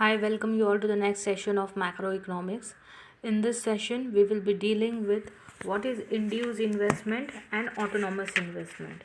Hi, welcome you all to the next session of macroeconomics. In this session, we will be dealing with what is induced investment and autonomous investment.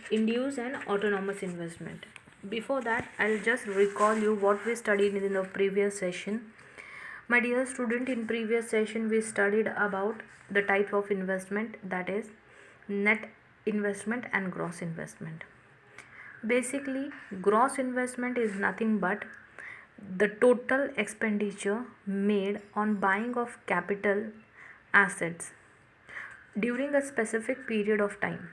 Induced and autonomous investment. Before that, I'll just recall you what we studied in the previous session. My dear student, in previous session we studied about the type of investment, that is net investment and gross investment. Basically, gross investment is nothing but the total expenditure made on buying of capital assets during a specific period of time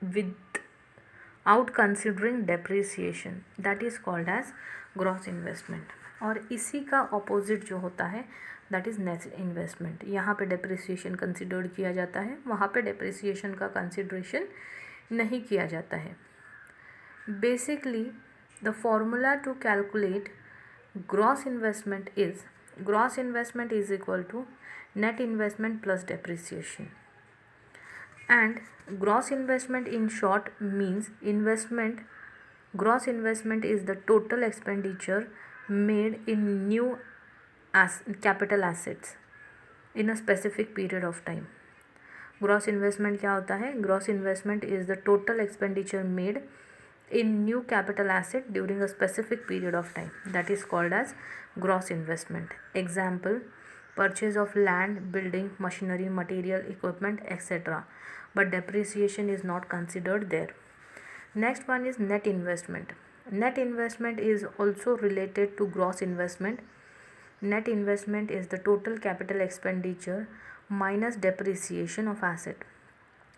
without considering depreciation, that is called as gross investment. और इसी का opposite जो होता है that is net investment. यहाँ पे depreciation considered किया जाता है, वहाँ पे डेप्रिसिएशन का कंसिडरेशन नहीं किया जाता है. Basically, the formula to calculate gross investment is equal to net investment plus depreciation. And gross investment in short means gross investment is the total expenditure made in new capital assets in a specific period of time. Gross investment क्या होता है? Gross investment is the total expenditure made in new capital asset during a specific period of time, that is called as gross investment. Example, purchase of land, building, machinery, material, equipment, etc. But depreciation is not considered there. Next one is net investment. Net investment is also related to gross investment. Net investment is the total capital expenditure minus depreciation of asset.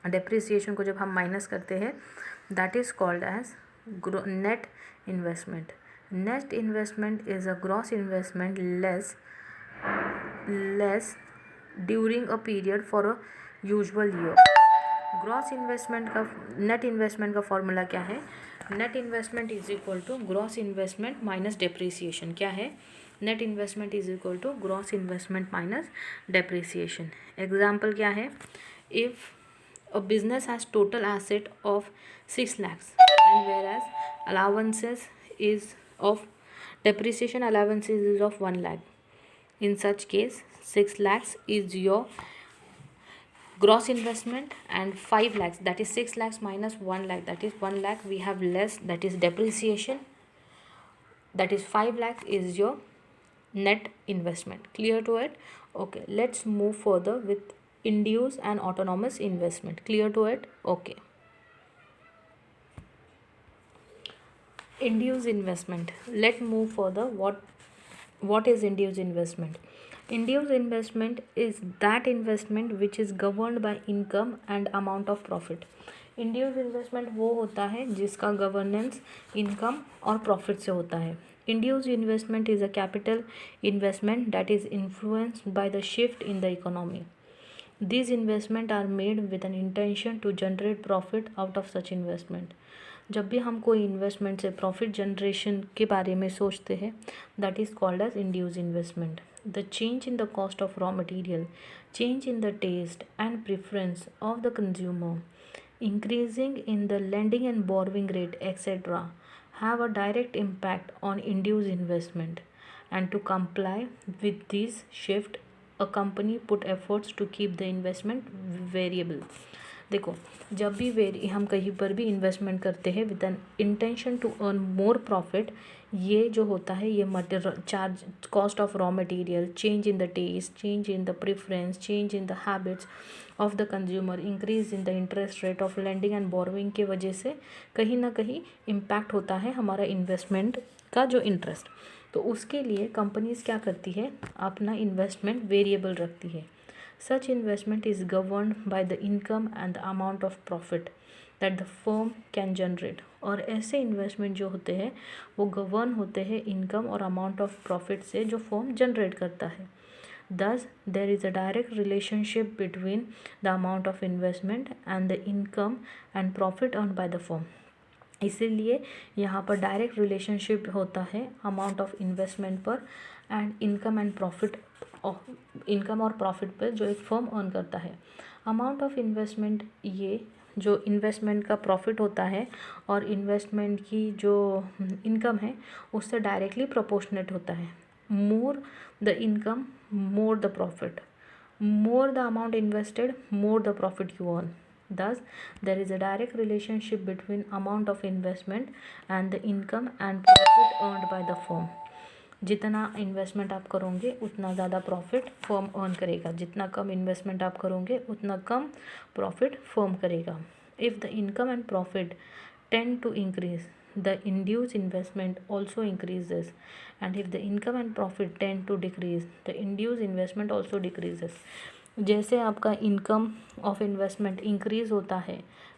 Depreciation को जब हम minus करते हैं that is called as net investment. Net investment is a gross investment less during a period for a usual year. Gross investment का net investment का formula क्या है? Net investment is equal to gross investment minus depreciation. क्या है? Net investment is equal to gross investment minus depreciation. Example क्या है? If a business has total asset of 6 lakhs and whereas allowances is of depreciation allowances is of 1 lakh. In such case 6 lakhs is your gross investment and 5 lakhs, that is 6 lakhs minus 1 lakh, that is 1 lakh we have less, that is depreciation, that is 5 lakhs is your net investment. Clear to it? Okay, let's move further with induced and autonomous investment. Clear to it? Okay. Induced investment. Let's move further. What is induced investment? Induced investment is that investment which is governed by income and amount of profit. Induced investment वो होता है जिसका governance income और profit से होता है. Induced investment is a capital investment that is influenced by the shift in the economy. These investment are made with an intention to generate profit out of such investment. जब भी हम कोई investment से profit generation के बारे में सोचते हैं that is called as induced investment. The change in the cost of raw material, change in the taste and preference of the consumer, increasing in the lending and borrowing rate, etc., have a direct impact on induced investment. And to comply with this shift, a company put efforts to keep the investment variable. देखो, जब भी हम कहीं पर भी investment करते हैं with an intention to earn more profit, ये जो होता है ये charge cost of raw material, change in the taste, change in the preference, change in the habits of the consumer, increase in the interest rate of lending and borrowing के वजह से कहीं ना कहीं इम्पैक्ट होता है हमारा इन्वेस्टमेंट का जो इंटरेस्ट. तो उसके लिए कंपनीज क्या करती है? अपना इन्वेस्टमेंट वेरिएबल रखती है. सच investment is governed by the income and the amount of profit that the firm can generate. और ऐसे इन्वेस्टमेंट जो होते हैं वो गवर्न होते हैं इनकम और अमाउंट ऑफ प्रॉफिट से जो फर्म जनरेट करता है. Thus, there is a direct relationship between the amount of investment and the income and profit earned by the firm. इसीलिए यहाँ पर डायरेक्ट रिलेशनशिप होता है अमाउंट ऑफ इन्वेस्टमेंट पर एंड इनकम और प्रॉफिट पर जो एक फर्म अर्न करता है. अमाउंट ऑफ इन्वेस्टमेंट ये जो इन्वेस्टमेंट का प्रॉफिट होता है और इन्वेस्टमेंट की जो इनकम है उससे डायरेक्टली प्रोपोर्शनेट होता है. More the income, more the profit. More the amount invested, more the profit you earn. Thus, there is a direct relationship between amount of investment and the income and profit earned by the firm. जितना investment आप करोगे उतना ज़्यादा profit firm earn करेगा. जितना कम investment आप करोगे उतना कम प्रॉफिट फर्म करेगा. If the income and profit tend to increase, the induced investment also increases, and if the income and profit tend to decrease, the induced investment also decreases. जैसे आपका income of investment increase होता है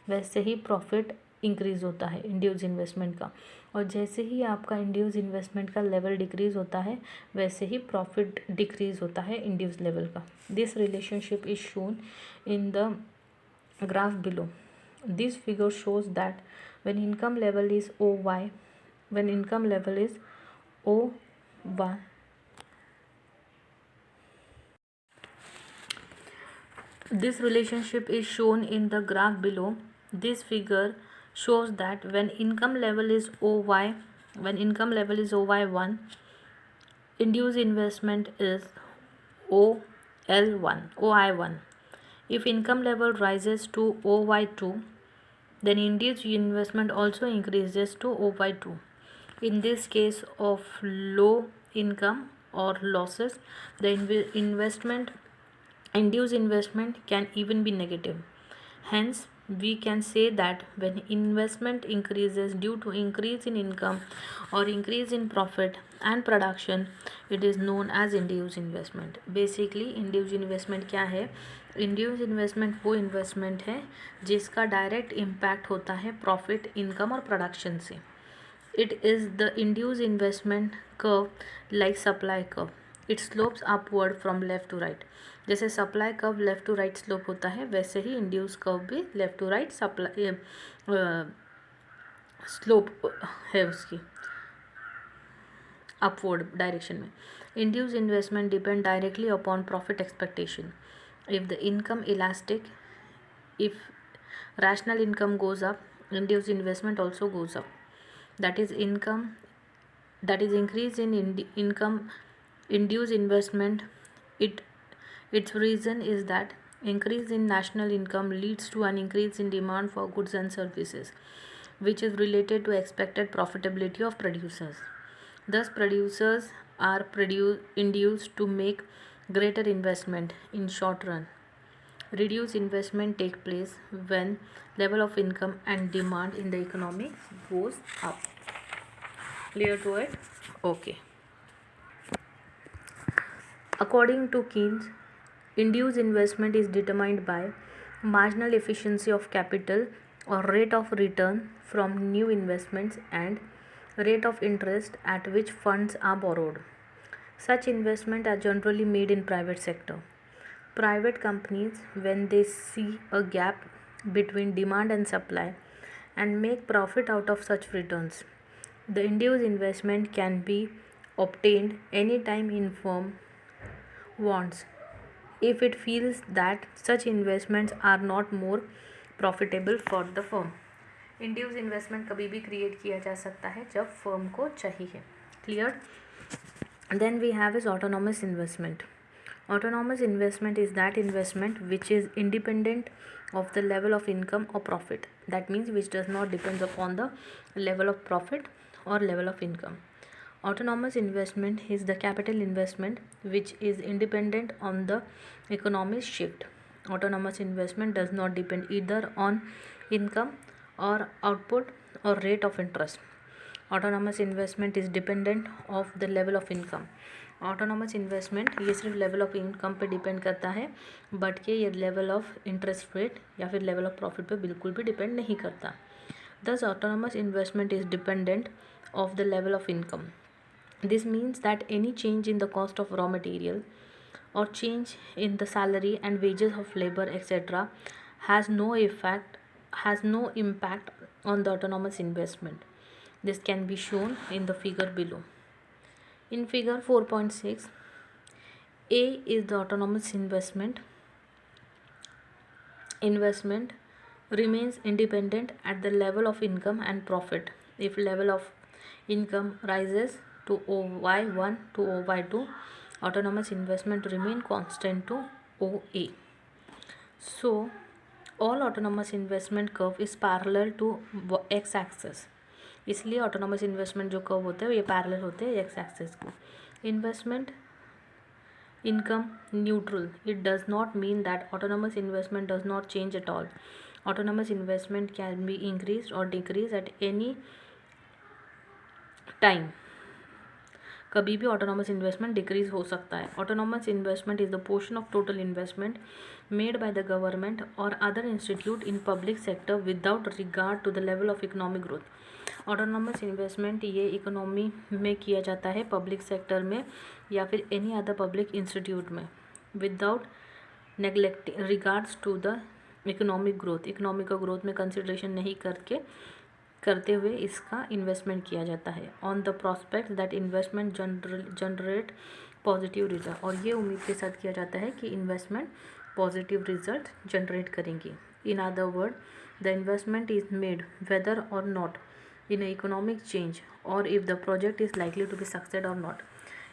वैसे ही profit increase होता है induce investment का, और जैसे ही आपका इंड्यूस इन्वेस्टमेंट का लेवल डिक्रीज़ होता है वैसे ही प्रॉफिट डिक्रीज़ होता है इंड्यूस लेवल का. This relationship is shown in the graph below. This figure shows that when income level is OY, this relationship is shown in the graph below. This figure shows that when income level is OY1, induced investment is OI1. If income level rises to OY2, then induced investment also increases to OY2. In this case of low income or losses, the induced investment can even be negative. Hence, we can say that when investment increases due to increase in income or increase in profit and production, it is known as induced investment. Basically, induced investment क्या है? Induce investment वो investment है जिसका direct impact होता है profit, income और production से. It is the induce investment curve like supply curve. It slopes upward from left to right. जैसे supply curve left to right slope होता है वैसे ही इंड्यूस कर्व भी left to right supply slope है उसकी अपवर्ड डायरेक्शन में. Induce investment depend directly upon profit expectation. If the income elastic, if rational income goes up, induced investment also goes up. That is increase in income, induced investment. Its reason is that increase in national income leads to an increase in demand for goods and services, which is related to expected profitability of producers. Thus, producers are induced to make greater investment in short run. Reduced investment take place when level of income and demand in the economy goes up. Clear to it? Okay. According to Keynes, induced investment is determined by marginal efficiency of capital or rate of return from new investments and rate of interest at which funds are borrowed. Such investments are generally made in private sector. Private companies, when they see a gap between demand and supply and make profit out of such returns, the induced investment can be obtained anytime in firm wants if it feels that such investments are not more profitable for the firm. Induce investment कभी भी create किया जा सकता है जब firm को चाहिए. Clear? Then we have is autonomous investment. Autonomous investment is that investment which is independent of the level of income or profit. That means which does not depend upon the level of profit or level of income. Autonomous investment is the capital investment which is independent on the economic shift. Autonomous investment does not depend either on income or output or rate of interest. Autonomous investment is dependent of the level of income. Autonomous investment ये सिर्फ level of income पे depend करता है, but के ये level of interest rate या फिर level of profit पे बिल्कुल भी डिपेंड नहीं करता. दस autonomous investment is dependent of the level of income. This means that any change in the cost of raw material or change in the salary and wages of labor etc. has no impact on the autonomous investment. This can be shown in the figure below. In figure 4.6, A is the autonomous investment remains independent at the level of income and profit. If level of income rises to OY1 to OY2, autonomous investment remain constant to OA. So all autonomous investment curve is parallel to x axis, इसलिए autonomous investment जो curve होते हैं ये parallel होते हैं x axis को. Investment income neutral. It does not mean that autonomous investment does not change at all. Autonomous investment can be increased or decreased at any time. कभी भी autonomous investment decrease हो सकता है. Autonomous investment is the portion of total investment made by the government और other institute in public sector without regard to the level of economic growth. Autonomous investment ये economy में किया जाता है, public sector में या फिर एनी अदर पब्लिक इंस्टीट्यूट में, without neglecting regards to the economic growth. Economic का ग्रोथ में कंसिडरेशन नहीं करते हुए इसका इन्वेस्टमेंट किया जाता है. On the prospect that investment generate positive result. और ये उम्मीद के साथ किया जाता है कि इन्वेस्टमेंट पॉजिटिव रिजल्ट जनरेट करेंगी. In other word, the investment is made whether or not in economic change or if the project is likely to be succeed or not.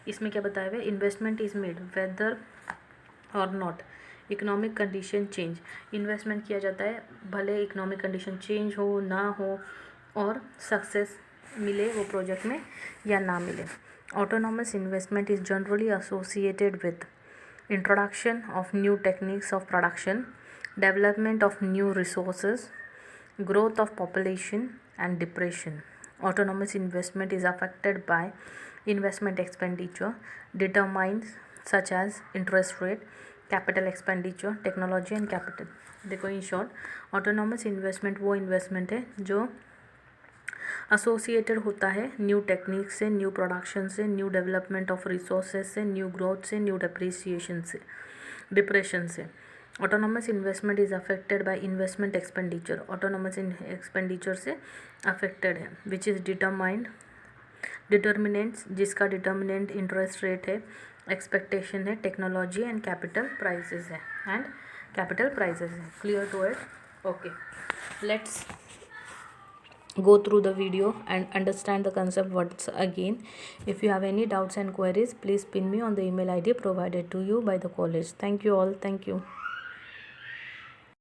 इसमें क्या बताया हुआ है? Investment is made whether or not economic condition change. Investment किया जाता है भले economic condition change हो ना हो और सक्सेस मिले वो प्रोजेक्ट में या ना मिले. Autonomous investment is generally associated with introduction of new techniques of production, development of new resources, growth of population and depression. Autonomous investment is affected by investment expenditure determined such as interest rate, capital expenditure, technology and capital. देखो in short autonomous investment वो investment है जो associated होता है new technique से, new production से, new development of resources से, new growth से, न्यू डिप्रिसिएशन से, डिप्रेशन से. Autonomous investment is affected by investment expenditure. Autonomous expenditure से अफेक्टेड है विच इज़ डिटर्मिनेंट्स जिसका डिटर्मिनेंट इंटरेस्ट रेट है, एक्सपेक्टेशन है, टेक्नोलॉजी एंड कैपिटल प्राइसेस है clear to it? Okay, let's go through the video and understand the concept once again. If you have any doubts and queries, please pin me on the email ID provided to you by the college. Thank you all. Thank you.